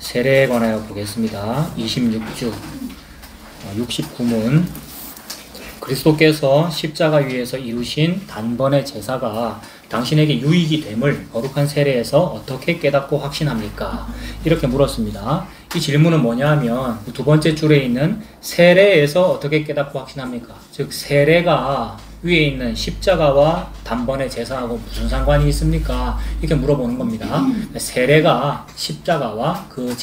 세례에 관하여 보겠습니다. 26주 69문 그리스도께서 십자가 위에서 이루신 단번의 제사가 당신에게 유익이 됨을 거룩한 세례에서 어떻게 깨닫고 확신합니까? 이렇게 물었습니다. 이 질문은 뭐냐 하면 두 번째 줄에 있는 세례에서 어떻게 깨닫고 확신합니까? 즉 세례가 위에 있는 십자가와 단번의 제사하고 무슨 상관이 있습니까? 이렇게 물어보는 겁니다. 세례가 십자가와 그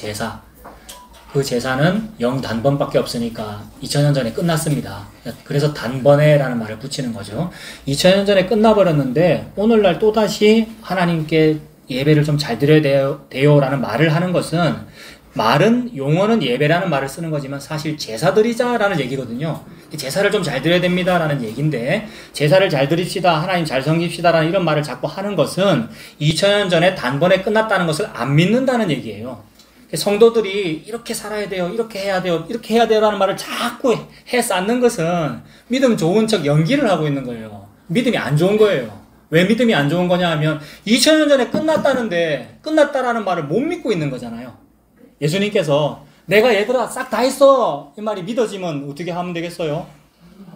제사는 0단번밖에 없으니까 2000년 전에 끝났습니다. 그래서 단번에라는 말을 붙이는 거죠. 2000년 전에 끝나버렸는데 오늘날 또다시 하나님께 예배를 좀 잘 드려야 돼요 라는 말을 하는 것은 용어는 예배라는 말을 쓰는 거지만 사실 제사 드리자라는 얘기거든요. 제사를 좀 잘 드려야 됩니다 라는 얘기인데 제사를 잘 드립시다, 하나님 잘 섬깁시다 라는 이런 말을 자꾸 하는 것은 2000년 전에 단번에 끝났다는 것을 안 믿는다는 얘기예요. 성도들이 이렇게 살아야 돼요, 이렇게 해야 돼요, 이렇게 해야 돼요 라는 말을 자꾸 해 쌓는 것은 믿음 좋은 척 연기를 하고 있는 거예요. 믿음이 안 좋은 거예요. 왜 믿음이 안 좋은 거냐 하면 2000년 전에 끝났다는데 끝났다라는 말을 못 믿고 있는 거잖아요. 예수님께서 내가 얘들아 싹 다 했어 이 말이 믿어지면 어떻게 하면 되겠어요?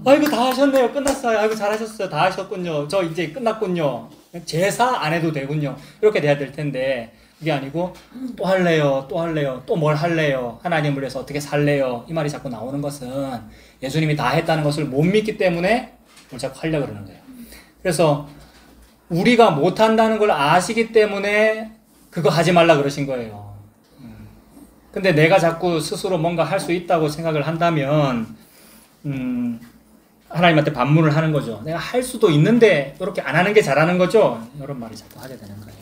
아이고 다 하셨네요, 끝났어요, 아이고 잘하셨어요, 다 하셨군요, 저 이제 끝났군요, 제사 안 해도 되군요, 이렇게 돼야 될 텐데 그게 아니고 또 할래요, 또 뭘 할래요, 하나님을 위해서 어떻게 살래요, 이 말이 자꾸 나오는 것은 예수님이 다 했다는 것을 못 믿기 때문에 그걸 자꾸 하려고 그러는 거예요. 그래서 우리가 못한다는 걸 아시기 때문에 그거 하지 말라 그러신 거예요. 근데 내가 자꾸 스스로 뭔가 할 수 있다고 생각을 한다면 하나님한테 반문을 하는 거죠. 내가 할 수도 있는데 이렇게 안 하는 게 잘하는 거죠. 이런 말을 자꾸 하게 되는 거예요.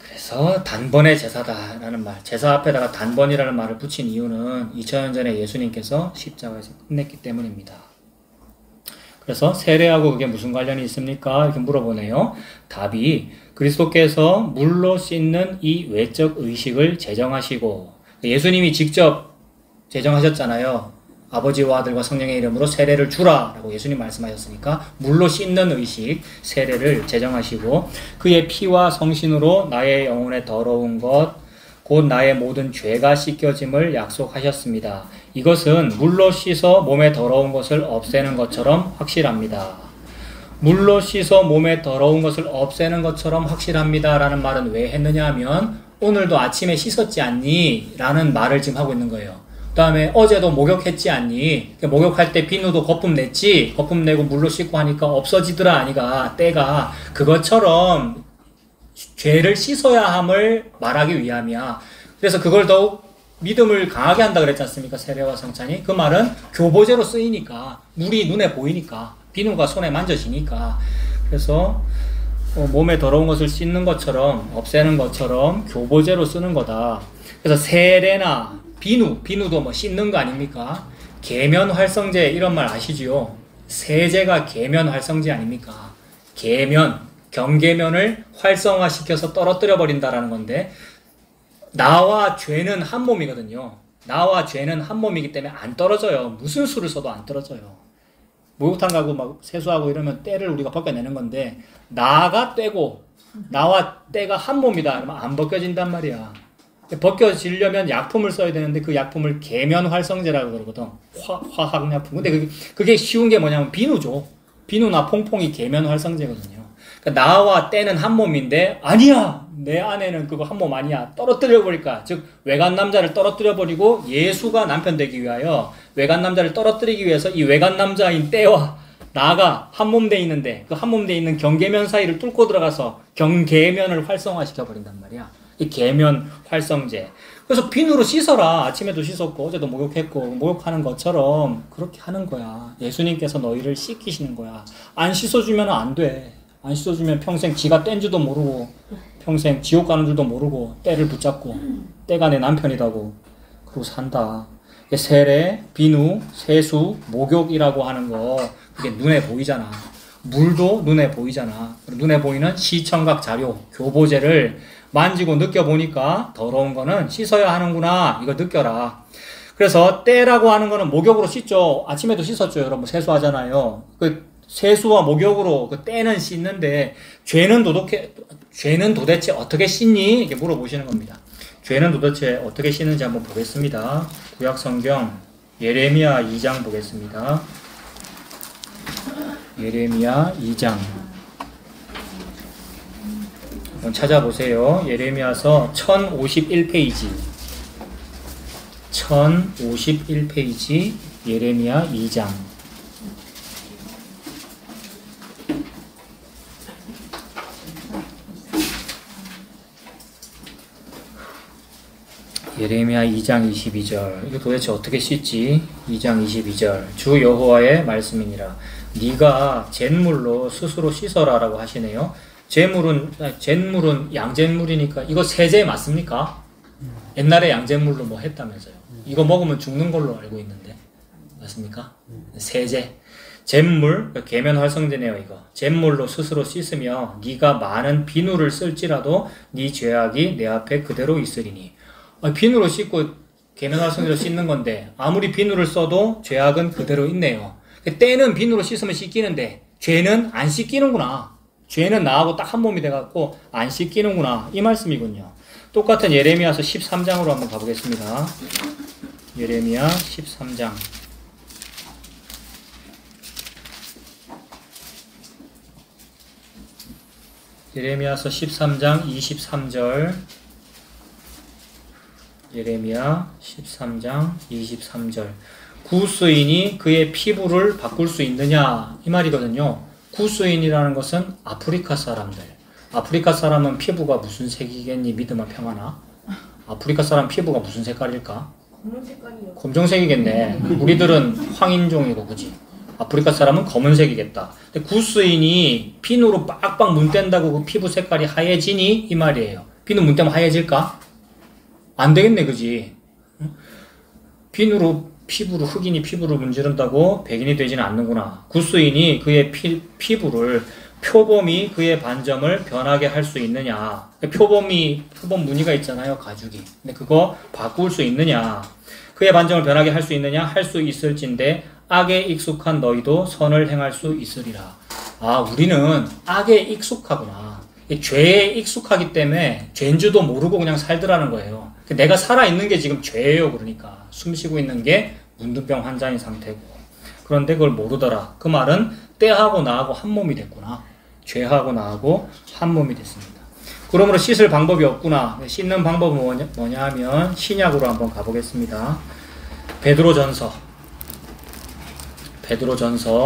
그래서 단번의 제사다라는 말, 제사 앞에다가 단번이라는 말을 붙인 이유는 2000년 전에 예수님께서 십자가에서 끝냈기 때문입니다. 그래서 세례하고 그게 무슨 관련이 있습니까? 이렇게 물어보네요. 답이 그리스도께서 물로 씻는 이 외적 의식을 제정하시고, 예수님이 직접 제정하셨잖아요. 아버지와 아들과 성령의 이름으로 세례를 주라 라고 예수님 말씀하셨으니까 물로 씻는 의식, 세례를 제정하시고 그의 피와 성신으로 나의 영혼의 더러운 것 곧 나의 모든 죄가 씻겨짐을 약속하셨습니다. 이것은 물로 씻어 몸에 더러운 것을 없애는 것처럼 확실합니다. 물로 씻어 몸에 더러운 것을 없애는 것처럼 확실합니다 라는 말은 왜 했느냐 하면 오늘도 아침에 씻었지 않니? 라는 말을 지금 하고 있는 거예요. 그 다음에 어제도 목욕했지 않니? 목욕할 때 비누도 거품 냈지? 거품 내고 물로 씻고 하니까 없어지더라 아니가, 때가. 그것처럼 죄를 씻어야 함을 말하기 위함이야. 그래서 그걸 더욱 믿음을 강하게 한다 그랬지 않습니까? 세례와 성찬이. 그 말은 교보제로 쓰이니까, 물이 눈에 보이니까, 비누가 손에 만져지니까. 그래서 몸에 더러운 것을 씻는 것처럼, 없애는 것처럼 교보제로 쓰는 거다. 그래서 세례나 비누도 뭐 씻는 거 아닙니까? 계면활성제 이런 말 아시지요? 세제가 계면활성제 아닙니까? 경계면을 활성화시켜서 떨어뜨려 버린다라는 건데, 나와 죄는 한 몸이거든요. 나와 죄는 한 몸이기 때문에 안 떨어져요. 무슨 수를 써도 안 떨어져요. 목욕탕 가고 막 세수하고 이러면 때를 우리가 벗겨내는 건데, 나가 때고 나와 때가 한 몸이다 그러면 안 벗겨진단 말이야. 벗겨지려면 약품을 써야 되는데 그 약품을 계면활성제라고 그러거든. 화학약품. 근데 그게 쉬운 게 뭐냐면 비누죠. 비누나 퐁퐁이 계면활성제거든요. 그러니까 나와 때는 한 몸인데, 아니야! 내 안에는 그거 한 몸 아니야. 떨어뜨려버릴까? 즉, 외간 남자를 떨어뜨려버리고 예수가 남편 되기 위하여 외간 남자를 떨어뜨리기 위해서 이 외간 남자인 때와 나가 한 몸 돼 있는데, 그 한 몸 돼 있는 경계면 사이를 뚫고 들어가서 경계면을 활성화시켜버린단 말이야. 이 계면 활성제. 그래서 비누로 씻어라. 아침에도 씻었고 어제도 목욕했고, 목욕하는 것처럼 그렇게 하는 거야. 예수님께서 너희를 씻기시는 거야. 안 씻어주면 안 돼. 안 씻어주면 평생 지가 뗀 줄도 모르고 평생 지옥 가는 줄도 모르고 때를 붙잡고 때가 내 남편이라고 그러고 산다. 세례, 비누, 세수, 목욕이라고 하는 거 그게 눈에 보이잖아. 물도 눈에 보이잖아. 눈에 보이는 시청각 자료, 교보제를 만지고 느껴보니까 더러운 거는 씻어야 하는구나. 이거 느껴라. 그래서 때라고 하는 거는 목욕으로 씻죠. 아침에도 씻었죠. 여러분 세수하잖아요. 그 세수와 목욕으로 그 때는 씻는데, 죄는 도대체 어떻게 씻니? 이렇게 물어보시는 겁니다. 죄는 도대체 어떻게 씻는지 한번 보겠습니다. 구약 성경 예레미야 2장 보겠습니다. 예레미야 2장 한번 찾아보세요. 예레미야서 1051페이지 1051페이지 예레미야 2장 예레미야 2장 22절. 이거 도대체 어떻게 씻지? 2장 22절. 주 여호와의 말씀이니라. 네가 잿물로 스스로 씻어라라고 하시네요. 잿물은 양잿물이니까 이거 세제 맞습니까? 옛날에 양잿물로 뭐 했다면서요. 이거 먹으면 죽는 걸로 알고 있는데 맞습니까? 세제. 잿물, 계면 활성제네요. 이거 잿물로 스스로 씻으며 네가 많은 비누를 쓸지라도 네 죄악이 내 앞에 그대로 있으리니. 비누로 씻고 계면 활성제로 씻는 건데 아무리 비누를 써도 죄악은 그대로 있네요. 때는 비누로 씻으면 씻기는데 죄는 안 씻기는구나. 죄는 나하고 딱 한 몸이 돼갖고 안 씻기는구나. 이 말씀이군요. 똑같은 예레미야서 13장으로 한번 가보겠습니다. 예레미야 13장 예레미야서 13장 23절 예레미야 13장 23절 구스인이 그의 피부를 바꿀 수 있느냐 이 말이거든요. 구스인이라는 것은 아프리카 사람들. 아프리카 사람은 피부가 무슨 색이겠니? 믿음아 평안아. 아프리카 사람 피부가 무슨 색깔일까? 검은색깔이요. 검정색이겠네. 우리들은 황인종이고 그지? 아프리카 사람은 검은색이겠다. 근데 구스인이 비누로 빡빡 문 뗀다고 그 피부 색깔이 하얘지니? 이 말이에요. 비누 문 떼면 하얘질까? 안 되겠네, 그지? 비누로 흑인이 피부를 문지른다고 백인이 되지는 않는구나. 구스인이 그의 피부를 표범이 그의 반점을 변하게 할 수 있느냐. 표범 무늬가 있잖아요, 가죽이. 근데 그거 바꿀 수 있느냐. 그의 반점을 변하게 할 수 있느냐. 할 수 있을진데 악에 익숙한 너희도 선을 행할 수 있으리라. 아, 우리는 악에 익숙하구나. 죄에 익숙하기 때문에 죄인지도 모르고 그냥 살더라는 거예요. 내가 살아있는 게 지금 죄예요. 그러니까 숨 쉬고 있는 게 문둥병 환자인 상태고. 그런데 그걸 모르더라. 그 말은 때하고 나하고 한 몸이 됐구나. 죄하고 나하고 한 몸이 됐습니다. 그러므로 씻을 방법이 없구나. 씻는 방법은 뭐냐 하면 신약으로 한번 가보겠습니다. 베드로전서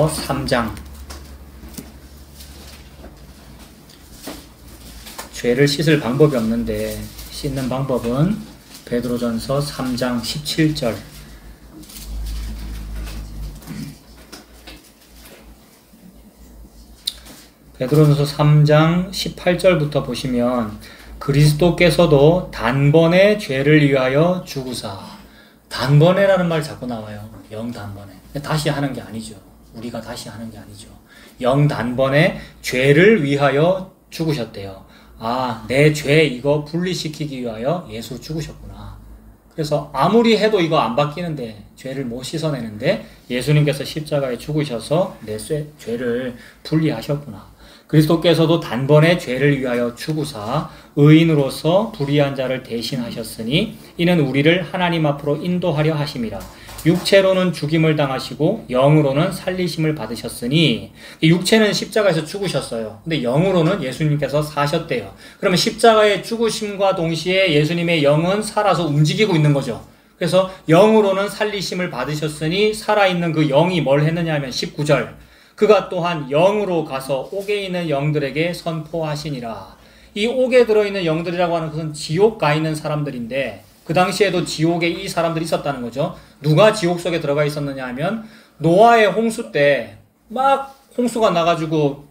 3장 죄를 씻을 방법이 없는데 씻는 방법은 베드로전서 3장 17절 베드로전서 3장 18절부터 보시면 그리스도께서도 단번에 죄를 위하여 죽으사. 단번에라는 말이 자꾸 나와요. 영단번에. 다시 하는 게 아니죠. 우리가 다시 하는 게 아니죠. 영단번에 죄를 위하여 죽으셨대요. 아, 내 죄 이거 분리시키기 위하여 예수 죽으셨구나. 그래서 아무리 해도 이거 안 바뀌는데 죄를 못 씻어내는데 예수님께서 십자가에 죽으셔서 내 죄를 분리하셨구나. 그리스도께서도 단번에 죄를 위하여 죽으사 의인으로서 불의한 자를 대신하셨으니 이는 우리를 하나님 앞으로 인도하려 하심이라. 육체로는 죽임을 당하시고 영으로는 살리심을 받으셨으니 육체는 십자가에서 죽으셨어요. 근데 영으로는 예수님께서 사셨대요. 그러면 십자가의 죽으심과 동시에 예수님의 영은 살아서 움직이고 있는 거죠. 그래서 영으로는 살리심을 받으셨으니 살아있는 그 영이 뭘 했느냐 하면 19절 그가 또한 영으로 가서 옥에 있는 영들에게 선포하시니라. 이 옥에 들어있는 영들이라고 하는 것은 지옥 가 있는 사람들인데 그 당시에도 지옥에 이 사람들이 있었다는 거죠. 누가 지옥 속에 들어가 있었느냐 하면 노아의 홍수 때 막 홍수가 나가지고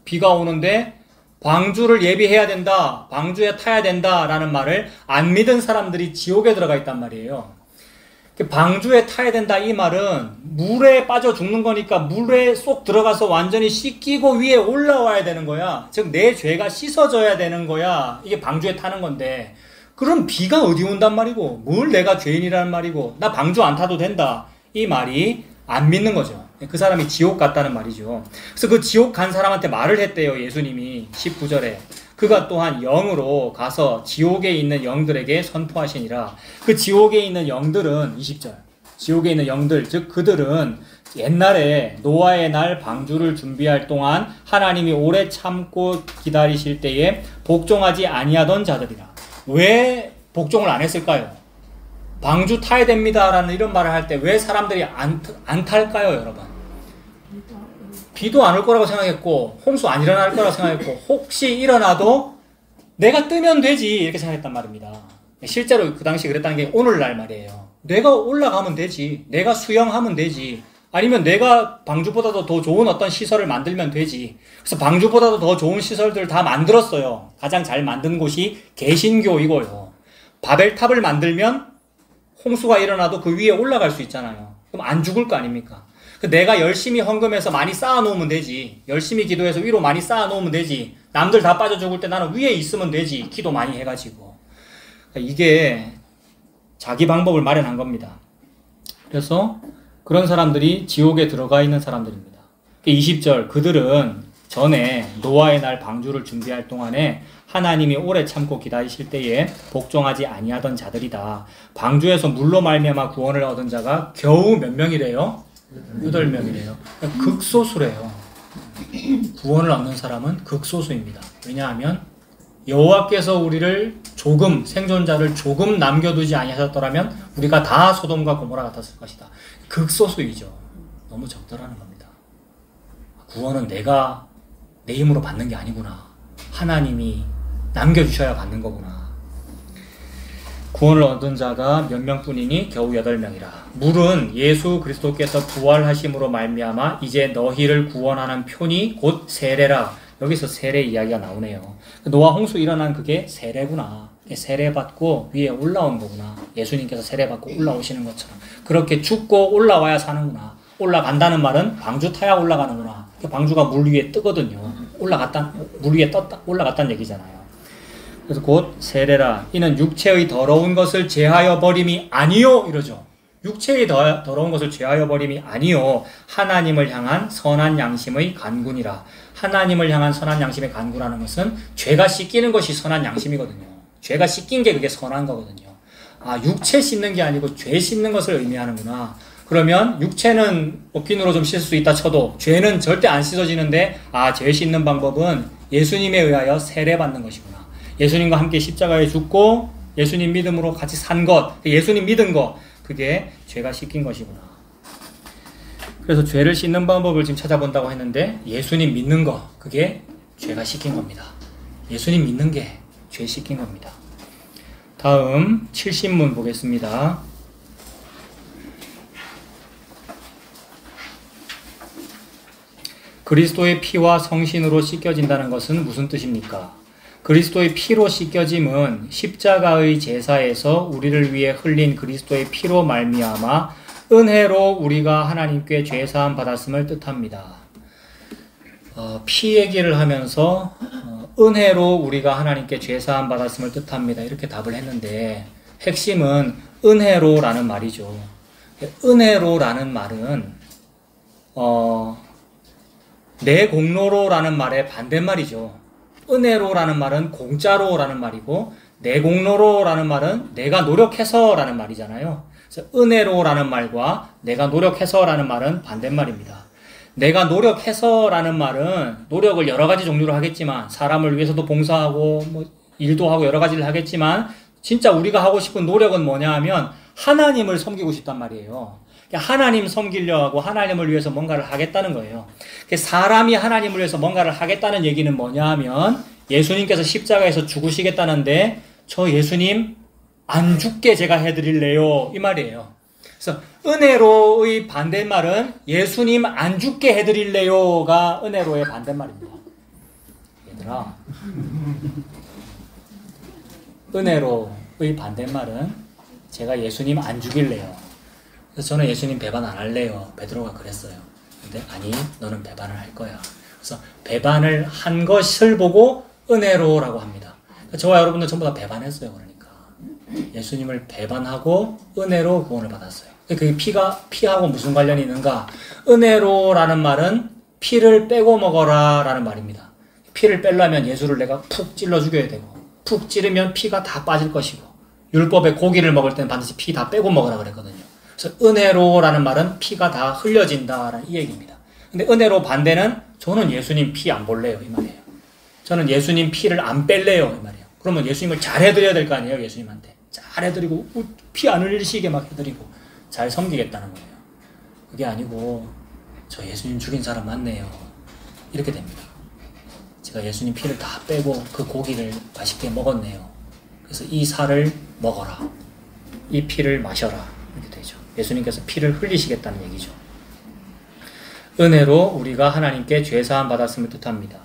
비가 오는데 방주를 예비해야 된다, 방주에 타야 된다라는 말을 안 믿은 사람들이 지옥에 들어가 있단 말이에요. 방주에 타야 된다 이 말은 물에 빠져 죽는 거니까 물에 쏙 들어가서 완전히 씻기고 위에 올라와야 되는 거야. 즉 내 죄가 씻어져야 되는 거야. 이게 방주에 타는 건데 그럼 비가 어디 온단 말이고 뭘 내가 죄인이라는 말이고 나 방주 안 타도 된다 이 말이 안 믿는 거죠. 그 사람이 지옥 갔다는 말이죠. 그래서 그 지옥 간 사람한테 말을 했대요. 예수님이 19절에 그가 또한 영으로 가서 지옥에 있는 영들에게 선포하시니라. 그 지옥에 있는 영들은 20절. 지옥에 있는 영들, 즉 그들은 옛날에 노아의 날 방주를 준비할 동안 하나님이 오래 참고 기다리실 때에 복종하지 아니하던 자들이라. 왜 복종을 안 했을까요? 방주 타야 됩니다라는 이런 말을 할 때 왜 사람들이 안 탈까요, 여러분? 비도 안 올 거라고 생각했고 홍수 안 일어날 거라고 생각했고 혹시 일어나도 내가 뜨면 되지 이렇게 생각했단 말입니다. 실제로 그 당시 그랬다는 게 오늘날 말이에요. 내가 올라가면 되지. 내가 수영하면 되지. 아니면 내가 방주보다도 더 좋은 어떤 시설을 만들면 되지. 그래서 방주보다도 더 좋은 시설들을 다 만들었어요. 가장 잘 만든 곳이 개신교이고요. 바벨탑을 만들면 홍수가 일어나도 그 위에 올라갈 수 있잖아요. 그럼 안 죽을 거 아닙니까? 내가 열심히 헌금해서 많이 쌓아놓으면 되지. 열심히 기도해서 위로 많이 쌓아놓으면 되지. 남들 다 빠져 죽을 때 나는 위에 있으면 되지. 기도 많이 해가지고. 이게 자기 방법을 마련한 겁니다. 그래서 그런 사람들이 지옥에 들어가 있는 사람들입니다. 20절 그들은 전에 노아의 날 방주를 준비할 동안에 하나님이 오래 참고 기다리실 때에 복종하지 아니하던 자들이다. 방주에서 물로 말미암아 구원을 얻은 자가 겨우 몇 명이래요? 8명이래요. 극소수래요. 구원을 얻는 사람은 극소수입니다. 왜냐하면 여호와께서 우리를 조금 생존자를 조금 남겨두지 아니하셨더라면 우리가 다 소돔과 고모라 같았을 것이다. 극소수이죠. 너무 적더라는 겁니다. 구원은 내가 내 힘으로 받는 게 아니구나. 하나님이 남겨주셔야 받는 거구나. 구원을 얻은 자가 몇 명뿐이니 겨우 8명이라. 물은 예수 그리스도께서 부활하심으로 말미암아 이제 너희를 구원하는 표니 곧 세례라. 여기서 세례 이야기가 나오네요. 노아 홍수 일어난 그게 세례구나. 세례받고 위에 올라온 거구나. 예수님께서 세례받고 올라오시는 것처럼. 그렇게 죽고 올라와야 사는구나. 올라간다는 말은 방주 타야 올라가는구나. 방주가 물 위에 뜨거든요. 물 위에 올라갔다는 얘기잖아요. 그래서 곧 세례라. 이는 육체의 더러운 것을 제하여 버림이 아니요. 이러죠. 육체의 더러운 것을 제하여 버림이 아니요. 하나님을 향한 선한 양심의 간군이라. 하나님을 향한 선한 양심의 간구라는 것은 죄가 씻기는 것이 선한 양심이거든요. 죄가 씻긴 게 그게 선한 거거든요. 아, 육체 씻는 게 아니고 죄 씻는 것을 의미하는구나. 그러면 육체는 비누로 좀 씻을 수 있다 쳐도 죄는 절대 안 씻어지는데 죄 씻는 방법은 예수님에 의하여 세례받는 것이구나. 예수님과 함께 십자가에 죽고 예수님 믿음으로 같이 산 것, 예수님 믿은 것, 그게 죄가 씻긴 것이구나. 그래서 죄를 씻는 방법을 지금 찾아본다고 했는데 예수님 믿는 거, 그게 죄가 씻긴 겁니다. 예수님 믿는 게 죄 씻긴 겁니다. 다음 70문 보겠습니다. 그리스도의 피와 성신으로 씻겨진다는 것은 무슨 뜻입니까? 그리스도의 피로 씻겨짐은 십자가의 제사에서 우리를 위해 흘린 그리스도의 피로 말미암아 은혜로 우리가 하나님께 죄사함 받았음을 뜻합니다. 피 얘기를 하면서 은혜로 우리가 하나님께 죄사함 받았음을 뜻합니다. 이렇게 답을 했는데 핵심은 은혜로라는 말이죠. 은혜로라는 말은 내 공로로라는 말의 반대말이죠. 은혜로라는 말은 공짜로라는 말이고 내 공로로라는 말은 내가 노력해서라는 말이잖아요. 그래서 은혜로라는 말과 내가 노력해서라는 말은 반대말입니다. 내가 노력해서라는 말은 노력을 여러 가지 종류로 하겠지만 사람을 위해서도 봉사하고 일도 하고 여러 가지를 하겠지만 진짜 우리가 하고 싶은 노력은 뭐냐 하면 하나님을 섬기고 싶단 말이에요. 하나님 섬기려 하고 하나님을 위해서 뭔가를 하겠다는 거예요. 사람이 하나님을 위해서 뭔가를 하겠다는 얘기는 뭐냐 하면 예수님께서 십자가에서 죽으시겠다는데 저 예수님 안 죽게 제가 해드릴래요 이 말이에요. 그래서 은혜로의 반대말은 예수님 안 죽게 해드릴래요가 은혜로의 반대말입니다. 얘들아, 은혜로의 반대말은 제가 예수님 안 죽일래요. 그래서 저는 예수님 배반 안 할래요. 베드로가 그랬어요. 근데 아니, 너는 배반을 할 거야. 그래서 배반을 한 것을 보고 은혜로라고 합니다. 저와 여러분들 전부 다 배반했어요. 그러니까 예수님을 배반하고 은혜로 구원을 받았어요. 그 피하고 무슨 관련이 있는가? 은혜로라는 말은 피를 빼고 먹어라 라는 말입니다. 피를 빼려면 예수를 내가 푹 찔러 죽여야 되고, 푹 찌르면 피가 다 빠질 것이고, 율법의 고기를 먹을 때는 반드시 피 다 빼고 먹으라 그랬거든요. 그래서 은혜로라는 말은 피가 다 흘려진다라는 이 얘기입니다. 근데 은혜로 반대는 저는 예수님 피 안 볼래요 이 말이에요. 저는 예수님 피를 안 뺄래요 이 말이에요. 그러면 예수님을 잘 해드려야 될 거 아니에요. 예수님한테 잘 해드리고 피 안 흘리시게 막 해드리고 잘 섬기겠다는 거예요. 그게 아니고 저 예수님 죽인 사람 맞네요 이렇게 됩니다. 제가 예수님 피를 다 빼고 그 고기를 맛있게 먹었네요. 그래서 이 살을 먹어라, 이 피를 마셔라 이렇게 되죠. 예수님께서 피를 흘리시겠다는 얘기죠. 은혜로 우리가 하나님께 죄사함 받았음을 뜻합니다.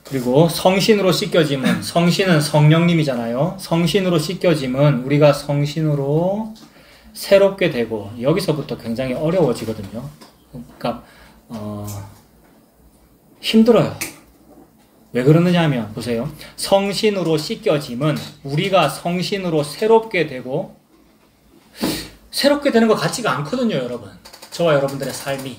그리고 성신으로 씻겨짐은, 성신은 성령님이잖아요. 성신으로 씻겨짐은 우리가 성신으로 새롭게 되고, 여기서부터 굉장히 어려워지거든요. 그러니까 힘들어요. 왜 그러느냐 하면 보세요. 성신으로 씻겨짐은 우리가 성신으로 새롭게 되고, 새롭게 되는 것 같지가 않거든요, 여러분. 저와 여러분들의 삶이.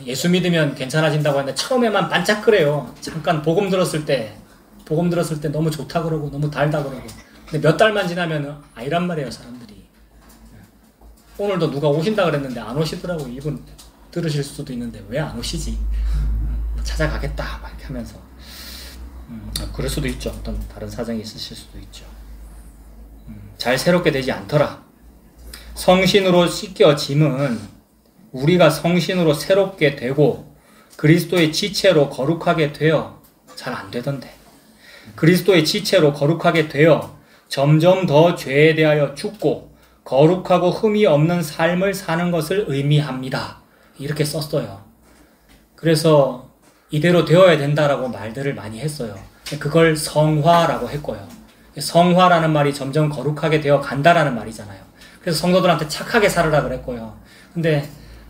예수 믿으면 괜찮아진다고 하는데 처음에만 반짝거려요. 잠깐 복음 들었을 때 너무 좋다 그러고 너무 달다 그러고. 근데 몇 달만 지나면 아니란 말이에요, 사람들이. 오늘도 누가 오신다 그랬는데 안 오시더라고. 이분 들으실 수도 있는데 왜 안 오시지? 찾아가겠다 막 이렇게 하면서. 그럴 수도 있죠. 어떤 다른 사정이 있으실 수도 있죠. 잘 새롭게 되지 않더라. 성신으로 씻겨짐은 우리가 성신으로 새롭게 되고 그리스도의 지체로 거룩하게 되어, 잘 안 되던데, 그리스도의 지체로 거룩하게 되어 점점 더 죄에 대하여 죽고 거룩하고 흠이 없는 삶을 사는 것을 의미합니다. 이렇게 썼어요. 그래서 이대로 되어야 된다라고 말들을 많이 했어요. 그걸 성화라고 했고요. 성화라는 말이 점점 거룩하게 되어 간다라는 말이잖아요. 그래서 성도들한테 착하게 살으라 그랬고요. 근데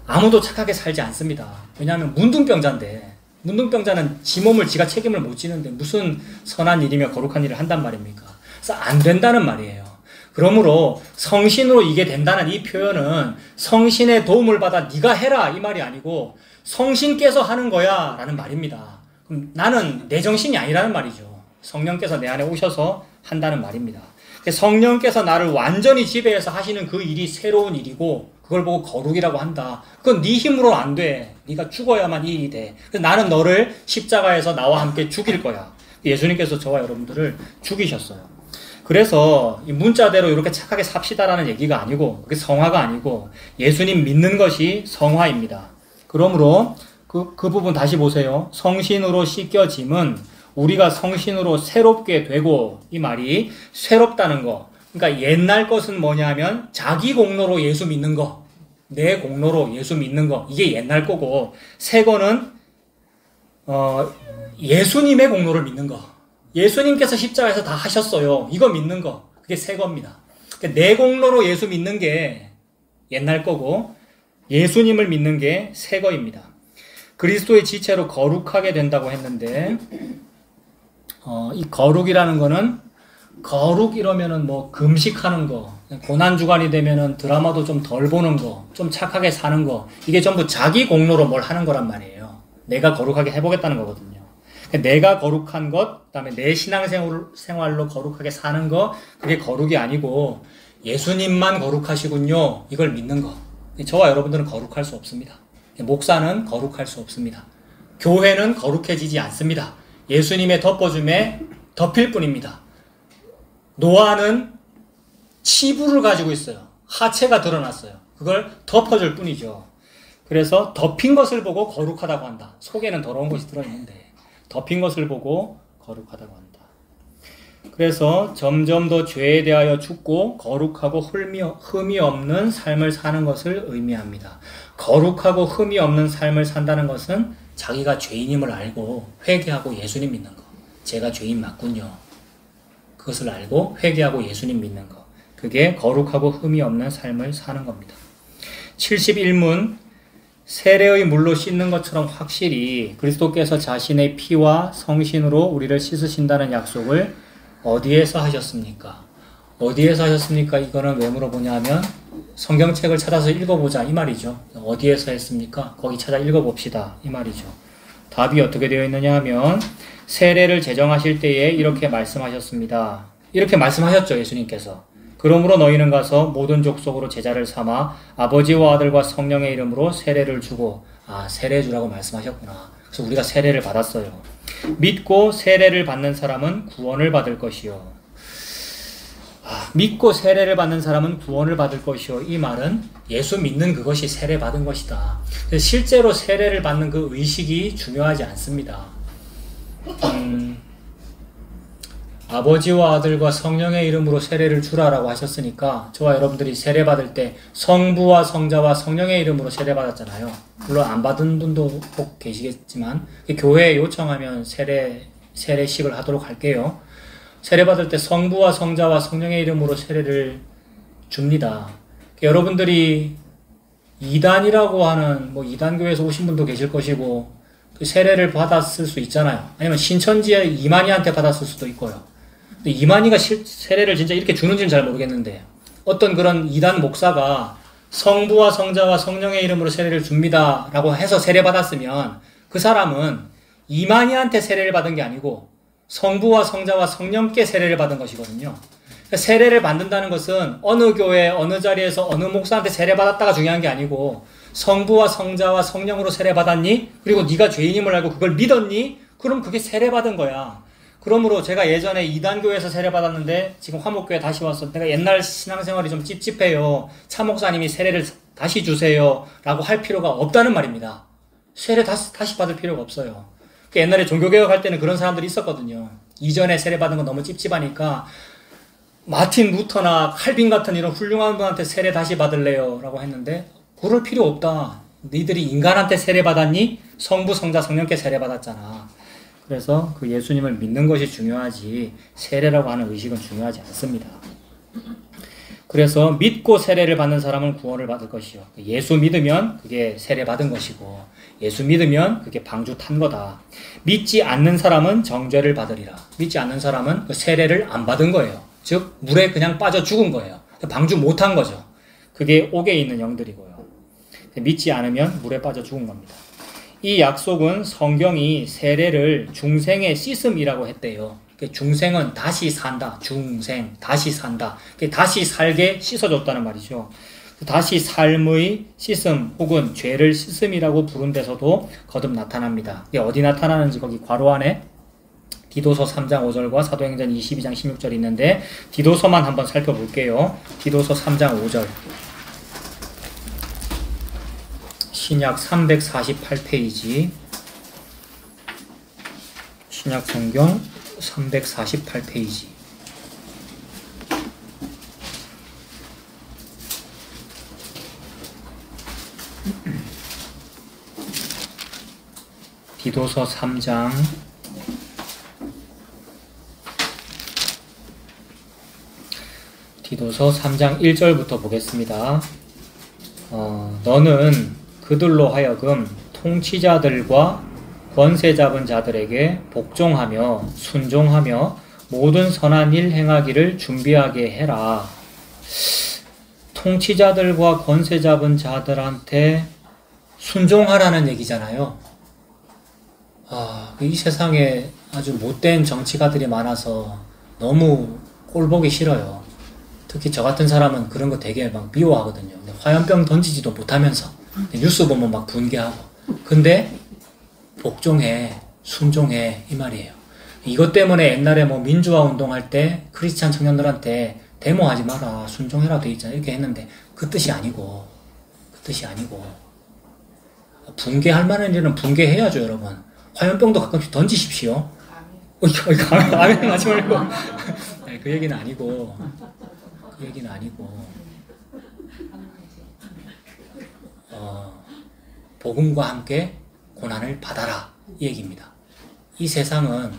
아무도 착하게 살지 않습니다. 왜냐하면 문둥병자인데, 문둥병자는 지 몸을 지가 책임을 못 지는데 무슨 선한 일이며 거룩한 일을 한단 말입니까? 그래서 안 된다는 말이에요. 그러므로 성신으로 이게 된다는 이 표현은 성신의 도움을 받아 네가 해라 이 말이 아니고 성신께서 하는 거야 라는 말입니다. 그럼 나는 내 정신이 아니라는 말이죠. 성령께서 내 안에 오셔서 한다는 말입니다. 성령께서 나를 완전히 지배해서 하시는 그 일이 새로운 일이고, 그걸 보고 거룩이라고 한다. 그건 네 힘으로는 안 돼. 네가 죽어야만 이 일이 돼. 그래서 나는 너를 십자가에서 나와 함께 죽일 거야. 예수님께서 저와 여러분들을 죽이셨어요. 그래서 이 문자대로 이렇게 착하게 삽시다라는 얘기가 아니고, 그게 성화가 아니고 예수님 믿는 것이 성화입니다. 그러므로 그 부분 다시 보세요. 성신으로 씻겨짐은 우리가 성신으로 새롭게 되고, 이 말이 새롭다는 거. 그러니까 옛날 것은 뭐냐 하면 자기 공로로 예수 믿는 거, 내 공로로 예수 믿는 거, 이게 옛날 거고, 새 거는 예수님의 공로를 믿는 거. 예수님께서 십자가에서 다 하셨어요. 이거 믿는 거. 그게 새 겁니다. 그러니까 내 공로로 예수 믿는 게 옛날 거고, 예수님을 믿는 게 새 거입니다. 그리스도의 지체로 거룩하게 된다고 했는데, 이 거룩이라는 거는, 거룩 이러면은 뭐 금식하는 거, 고난주간이 되면은 드라마도 좀 덜 보는 거, 좀 착하게 사는 거, 이게 전부 자기 공로로 뭘 하는 거란 말이에요. 내가 거룩하게 해보겠다는 거거든요. 내가 거룩한 것, 그다음에 내 신앙생활로 거룩하게 사는 거, 그게 거룩이 아니고 예수님만 거룩하시군요. 이걸 믿는 거. 저와 여러분들은 거룩할 수 없습니다. 목사는 거룩할 수 없습니다. 교회는 거룩해지지 않습니다. 예수님의 덮어줌에 덮일 뿐입니다. 노아는 치부를 가지고 있어요. 하체가 드러났어요. 그걸 덮어줄 뿐이죠. 그래서 덮인 것을 보고 거룩하다고 한다. 속에는 더러운 것이 들어있는데 덮인 것을 보고 거룩하다고 한다. 그래서 점점 더 죄에 대하여 죽고 거룩하고 흠이 없는 삶을 사는 것을 의미합니다. 거룩하고 흠이 없는 삶을 산다는 것은 자기가 죄인임을 알고 회개하고 예수님 믿는 거. 제가 죄인 맞군요. 그것을 알고 회개하고 예수님 믿는 거. 그게 거룩하고 흠이 없는 삶을 사는 겁니다. 71문, 세례의 물로 씻는 것처럼 확실히 그리스도께서 자신의 피와 성신으로 우리를 씻으신다는 약속을 어디에서 하셨습니까? 어디에서 하셨습니까? 이거는 왜 물어보냐 하면 성경책을 찾아서 읽어보자 이 말이죠. 어디에서 했습니까? 거기 찾아 읽어봅시다 이 말이죠. 답이 어떻게 되어 있느냐 하면 세례를 제정하실 때에 이렇게 말씀하셨습니다. 이렇게 말씀하셨죠. 예수님께서. 그러므로 너희는 가서 모든 족속으로 제자를 삼아 아버지와 아들과 성령의 이름으로 세례를 주고, 세례 주라고 말씀하셨구나. 그래서 우리가 세례를 받았어요. 믿고 세례를 받는 사람은 구원을 받을 것이요. 믿고 세례를 받는 사람은 구원을 받을 것이요. 이 말은 예수 믿는 그것이 세례 받은 것이다. 실제로 세례를 받는 그 의식이 중요하지 않습니다. 아버지와 아들과 성령의 이름으로 세례를 주라라고 하셨으니까 저와 여러분들이 세례 받을 때 성부와 성자와 성령의 이름으로 세례 받았잖아요. 물론 안 받은 분도 꼭 계시겠지만 교회에 요청하면 세례식을 하도록 할게요. 세례 받을 때 성부와 성자와 성령의 이름으로 세례를 줍니다. 여러분들이 이단이라고 하는 이단교에서 오신 분도 계실 것이고 그 세례를 받았을 수 있잖아요. 아니면 신천지의 이만희한테 받았을 수도 있고요. 근데 이만희가 세례를 진짜 이렇게 주는지는 잘 모르겠는데 어떤 그런 이단 목사가 성부와 성자와 성령의 이름으로 세례를 줍니다 라고 해서 세례 받았으면 그 사람은 이만희한테 세례를 받은 게 아니고 성부와 성자와 성령께 세례를 받은 것이거든요. 그러니까 세례를 받는다는 것은 어느 교회 어느 자리에서 어느 목사한테 세례 받았다가 중요한 게 아니고 성부와 성자와 성령으로 세례 받았니? 그리고 네가 죄인임을 알고 그걸 믿었니? 그럼 그게 세례 받은 거야. 그러므로 제가 예전에 이단교회에서 세례 받았는데 지금 화목교회 다시 와서 내가 옛날 신앙생활이 좀 찝찝해요. 차 목사님이 세례를 다시 주세요 라고 할 필요가 없다는 말입니다. 세례 다시 받을 필요가 없어요. 옛날에 종교개혁 할 때는 그런 사람들이 있었거든요. 이전에 세례 받은 건 너무 찝찝하니까 마틴 루터나 칼빈 같은 이런 훌륭한 분한테 세례 다시 받을래요 라고 했는데 그럴 필요 없다. 너희들이 인간한테 세례 받았니? 성부, 성자, 성령께 세례 받았잖아. 그래서 그 예수님을 믿는 것이 중요하지 세례라고 하는 의식은 중요하지 않습니다. 그래서 믿고 세례를 받는 사람은 구원을 받을 것이요. 예수 믿으면 그게 세례 받은 것이고 예수 믿으면 그게 방주 탄 거다. 믿지 않는 사람은 정죄를 받으리라. 믿지 않는 사람은 그 세례를 안 받은 거예요. 즉 물에 그냥 빠져 죽은 거예요. 방주 못한 거죠. 그게 옥에 있는 영들이고요. 믿지 않으면 물에 빠져 죽은 겁니다. 이 약속은 성경이 세례를 중생의 씻음이라고 했대요. 중생은 다시 산다. 중생, 다시 산다. 다시 살게 씻어줬다는 말이죠. 다시 삶의 씻음 혹은 죄를 씻음이라고 부른 데서도 거듭 나타납니다. 이게 어디 나타나는지 거기 괄호 안에 디도서 3장 5절과 사도행전 22장 16절이 있는데 디도서만 한번 살펴볼게요. 디도서 3장 5절. 신약 348페이지. 신약 성경 348페이지. 디도서 3장 1절부터 보겠습니다. 너는 그들로 하여금 통치자들과 권세 잡은 자들에게 복종하며 순종하며 모든 선한 일 행하기를 준비하게 해라. 통치자들과 권세 잡은 자들한테 순종하라는 얘기잖아요. 이 세상에 아주 못된 정치가들이 많아서 너무 꼴보기 싫어요. 특히 저 같은 사람은 그런 거 되게 막 미워하거든요. 화염병 던지지도 못하면서 뉴스 보면 막 분개하고. 근데 복종해, 순종해 이 말이에요. 이것 때문에 옛날에 민주화 운동할 때 크리스찬 청년들한테 데모하지 마라, 순종해라 돼 있잖아요. 이렇게 했는데 그 뜻이 아니고 분개할 만한 일은 분개해야죠, 여러분. 화염병도 가끔씩 던지십시오. 아멘 하지 말고. 네, 그 얘기는 아니고. 복음과 함께 고난을 받아라 이 얘기입니다. 이 세상은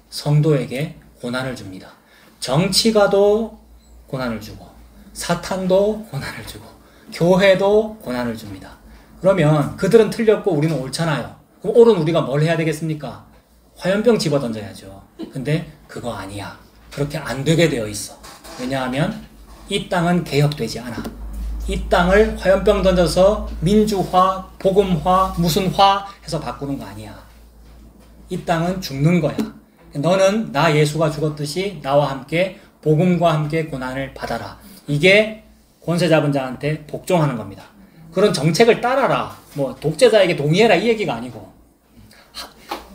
성도에게 고난을 줍니다. 정치가도 고난을 주고 사탄도 고난을 주고 교회도 고난을 줍니다. 그러면 그들은 틀렸고 우리는 옳잖아요. 그럼 옳은 우리가 뭘 해야 되겠습니까? 화염병 집어 던져야죠. 근데 그거 아니야. 그렇게 안 되게 되어 있어. 왜냐하면 이 땅은 개혁되지 않아. 이 땅을 화염병 던져서 민주화, 복음화, 무슨 화 해서 바꾸는 거 아니야. 이 땅은 죽는 거야. 너는 나 예수가 죽었듯이 나와 함께 복음과 함께 고난을 받아라. 이게 권세 잡은 자한테 복종하는 겁니다. 그런 정책을 따라라. 뭐 독재자에게 동의해라 이 얘기가 아니고,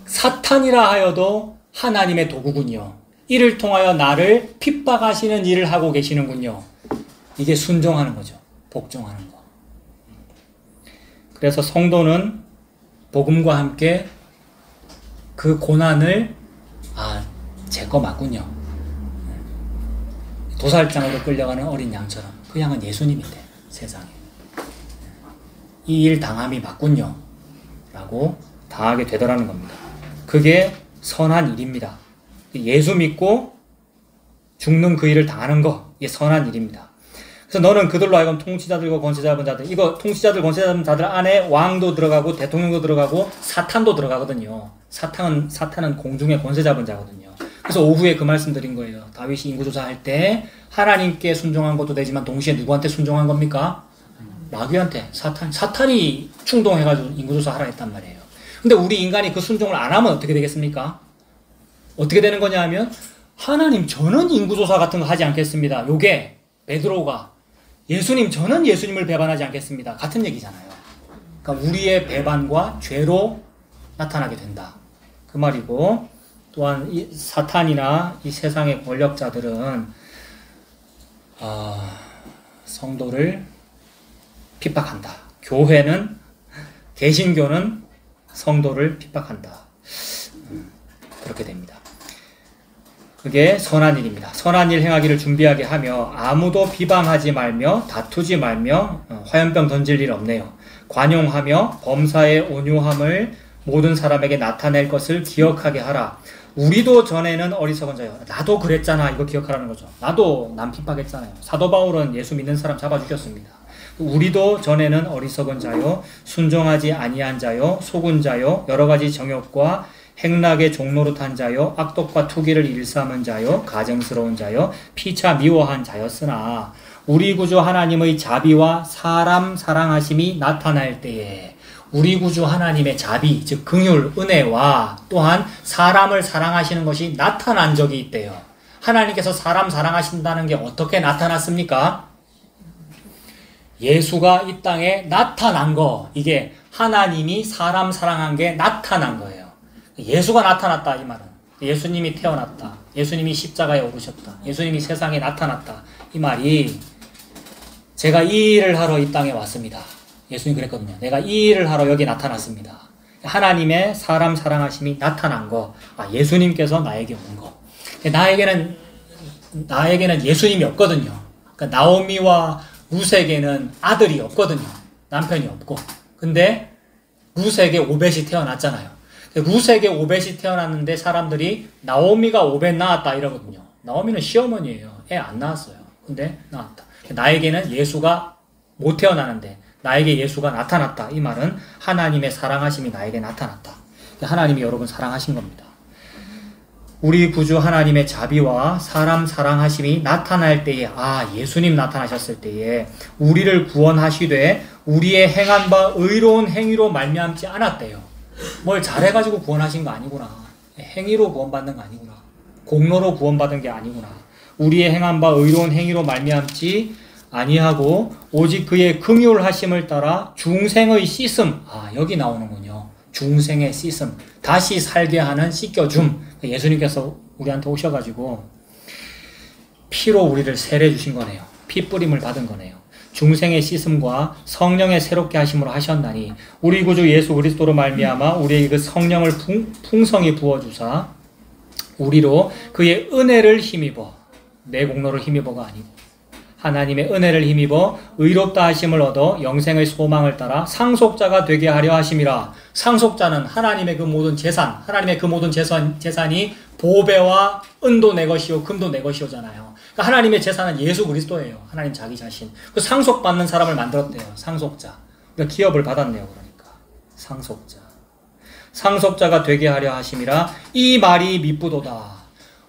사탄이라 하여도 하나님의 도구군요. 이를 통하여 나를 핍박하시는 일을 하고 계시는군요. 이게 순종하는 거죠. 복종하는 거. 그래서 성도는 복음과 함께 그 고난을 제 거 맞군요. 도살장으로 끌려가는 어린 양처럼 그 양은 예수님인데 세상에 이 일 당함이 맞군요 라고 당하게 되더라는 겁니다. 그게 선한 일입니다. 예수 믿고 죽는 그 일을 당하는 거, 이게 선한 일입니다. 그래서 너는 그들로 하여금 통치자들과 권세 잡은 자들, 이거 통치자들, 권세 잡은 자들 안에 왕도 들어가고 대통령도 들어가고 사탄도 들어가거든요. 사탄은 공중의 권세 잡은 자거든요. 그래서 오후에 그 말씀 드린 거예요. 다윗이 인구조사할 때 하나님께 순종한 것도 되지만 동시에 누구한테 순종한 겁니까? 마귀한테, 사탄이 충동해가지고 인구조사 하라 했단 말이에요. 근데 우리 인간이 그 순종을 안 하면 어떻게 되겠습니까? 어떻게 되는 거냐 하면, 하나님 저는 인구조사 같은 거 하지 않겠습니다. 요게 베드로가 예수님 저는 예수님을 배반하지 않겠습니다. 같은 얘기잖아요. 그러니까 우리의 배반과 죄로 나타나게 된다. 그 말이고, 또한 이 사탄이나 이 세상의 권력자들은 성도를 핍박한다. 교회는, 개신교는 성도를 핍박한다. 그렇게 됩니다. 그게 선한 일입니다. 선한 일 행하기를 준비하게 하며 아무도 비방하지 말며 다투지 말며 화염병 던질 일 없네요. 관용하며 범사의 온유함을 모든 사람에게 나타낼 것을 기억하게 하라. 우리도 전에는 어리석은 자요. 나도 그랬잖아. 이거 기억하라는 거죠. 나도 남 핍박했잖아요. 사도 바울은 예수 믿는 사람 잡아 죽였습니다. 우리도 전에는 어리석은 자요, 순종하지 아니한 자요, 속은 자요, 여러 가지 정욕과 행락의 종노릇한 자요, 악독과 투기를 일삼은 자요, 가증스러운 자요, 피차 미워한 자였으나 우리 구주 하나님의 자비와 사람 사랑하심이 나타날 때에, 우리 구주 하나님의 자비, 즉 긍휼, 은혜와 또한 사람을 사랑하시는 것이 나타난 적이 있대요. 하나님께서 사람 사랑하신다는 게 어떻게 나타났습니까? 예수가 이 땅에 나타난 거, 이게 하나님이 사람 사랑한 게 나타난 거예요. 예수가 나타났다 이 말은, 예수님이 태어났다, 예수님이 십자가에 오르셨다, 예수님이 세상에 나타났다, 이 말이 제가 이 일을 하러 이 땅에 왔습니다. 예수님 그랬거든요. 내가 이 일을 하러 여기 나타났습니다. 하나님의 사람 사랑하심이 나타난 거, 예수님께서 나에게 온 거. 나에게는 예수님이 없거든요. 그러니까 나오미와 루세에게는 아들이 없거든요. 남편이 없고. 근데 루세에게 오벳이 태어났잖아요. 루세에게 오벳이 태어났는데 사람들이 나오미가 오벳 낳았다 이러거든요. 나오미는 시어머니예요. 애 안 낳았어요. 근데 낳았다. 나에게는 예수가 못 태어나는데 나에게 예수가 나타났다. 이 말은 하나님의 사랑하심이 나에게 나타났다. 하나님이 여러분 사랑하신 겁니다. 우리 구주 하나님의 자비와 사람 사랑하심이 나타날 때에, 예수님 나타나셨을 때에 우리를 구원하시되 우리의 행한 바 의로운 행위로 말미암지 않았대요. 뭘 잘해가지고 구원하신 거 아니구나. 행위로 구원받는 거 아니구나. 공로로 구원받은 게 아니구나. 우리의 행한 바 의로운 행위로 말미암지 아니하고 오직 그의 긍휼하심을 따라 중생의 씻음. 여기 나오는군요. 중생의 씻음. 다시 살게 하는 씻겨줌. 예수님께서 우리한테 오셔가지고 피로 우리를 세례 주신 거네요. 피 뿌림을 받은 거네요. 중생의 씻음과 성령의 새롭게 하심으로 하셨나니 우리 구주 예수 그리스도로 말미암아 우리에게 그 성령을 풍성히 부어주사 우리로 그의 은혜를 힘입어, 내 공로를 힘입어가 아니고 하나님의 은혜를 힘입어 의롭다 하심을 얻어 영생의 소망을 따라 상속자가 되게 하려 하심이라. 상속자는 하나님의 그 모든 재산, 하나님의 그 모든 재산이 보배와 은도 내 것이요 금도 내 것이오잖아요. 그러니까 하나님의 재산은 예수 그리스도예요. 하나님 자기 자신. 그 상속받는 사람을 만들었대요. 상속자. 그러니까 기업을 받았네요. 그러니까 상속자. 상속자가 되게 하려 하심이라. 이 말이 미쁘도다.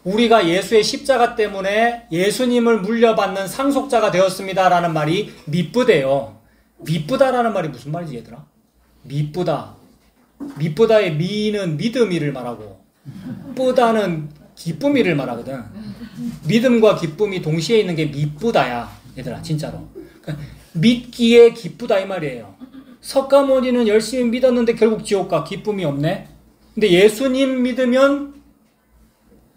우리가 예수의 십자가 때문에 예수님을 물려받는 상속자가 되었습니다라는 말이 미쁘대요. 미쁘다라는 말이 무슨 말이지 얘들아? 미쁘다. 미쁘다의 미는 믿음이를 말하고 뿌다는 기쁨이를 말하거든. 믿음과 기쁨이 동시에 있는 게 미쁘다야 얘들아 진짜로. 그러니까 믿기에 기쁘다 이 말이에요. 석가모니는 열심히 믿었는데 결국 지옥 가. 기쁨이 없네. 근데 예수님 믿으면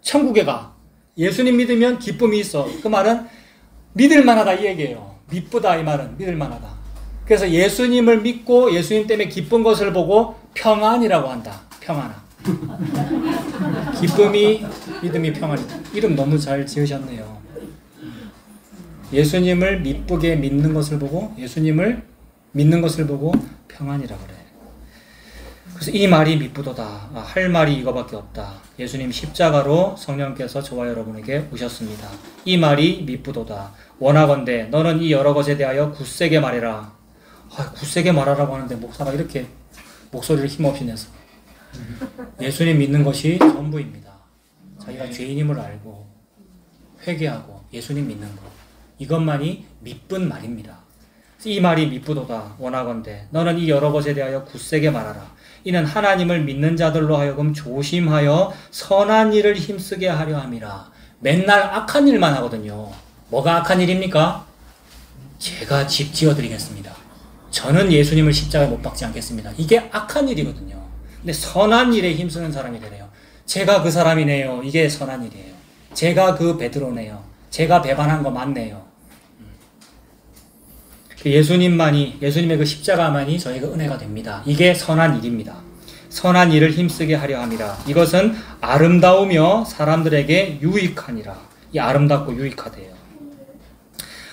천국에 가. 예수님 믿으면 기쁨이 있어. 그 말은 믿을 만하다 이 얘기예요. 미쁘다 이 말은 믿을 만하다. 그래서 예수님을 믿고 예수님 때문에 기쁜 것을 보고 평안이라고 한다. 평안아. 기쁨이 믿음이 평안이다. 이름 너무 잘 지으셨네요. 예수님을 미쁘게 믿는 것을 보고 예수님을 믿는 것을 보고 평안이라 그래. 그래서 이 말이 미쁘도다. 할 말이 이거밖에 없다. 예수님 십자가로 성령께서 저와 여러분에게 오셨습니다. 이 말이 미쁘도다. 원하건대 너는 이 여러 것에 대하여 굳세게 말해라. 굳세게 말하라고 하는데 목사가 이렇게 목소리를 힘없이 내서 예수님 믿는 것이 전부입니다. 자기가 죄인임을 알고 회개하고 예수님 믿는 것 이것만이 미쁜 말입니다. 이 말이 미쁘도다. 원하건대 너는 이 여러 것에 대하여 굳세게 말하라. 이는 하나님을 믿는 자들로 하여금 조심하여 선한 일을 힘쓰게 하려 함이라. 맨날 악한 일만 하거든요. 뭐가 악한 일입니까? 제가 집 지어드리겠습니다. 저는 예수님을 십자가에 못 박지 않겠습니다. 이게 악한 일이거든요. 근데 선한 일에 힘쓰는 사람이 되네요. 제가 그 사람이네요. 이게 선한 일이에요. 제가 그 베드로네요. 제가 배반한 거 맞네요. 예수님만이, 예수님의 그 십자가만이 저희가 은혜가 됩니다. 이게 선한 일입니다. 선한 일을 힘쓰게 하려 함이라. 이것은 아름다우며 사람들에게 유익하니라. 이 아름답고 유익하대요.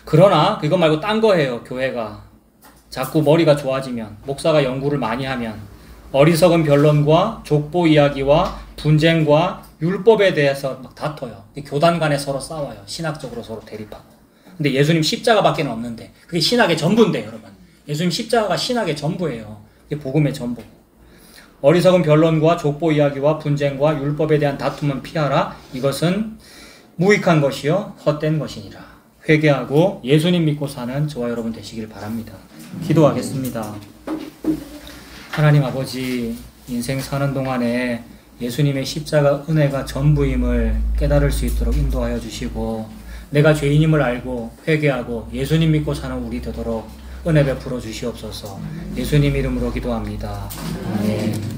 그러나 그거 말고 딴 거 해요. 교회가 자꾸 머리가 좋아지면, 목사가 연구를 많이 하면 어리석은 변론과 족보 이야기와 분쟁과 율법에 대해서 막 다퉈요. 교단 간에 서로 싸워요. 신학적으로 서로 대립하고. 근데 예수님 십자가밖에 없는데 그게 신학의 전부인데 여러분. 예수님 십자가가 신학의 전부예요. 이게 복음의 전부고. 어리석은 변론과 족보 이야기와 분쟁과 율법에 대한 다툼은 피하라. 이것은 무익한 것이요 헛된 것이니라. 회개하고 예수님 믿고 사는 저와 여러분 되시길 바랍니다. 기도하겠습니다. 하나님 아버지, 인생 사는 동안에 예수님의 십자가 은혜가 전부임을 깨달을 수 있도록 인도하여 주시고 내가 죄인임을 알고 회개하고 예수님 믿고 사는 우리 되도록 은혜 베풀어 주시옵소서. 예수님 이름으로 기도합니다. 아멘.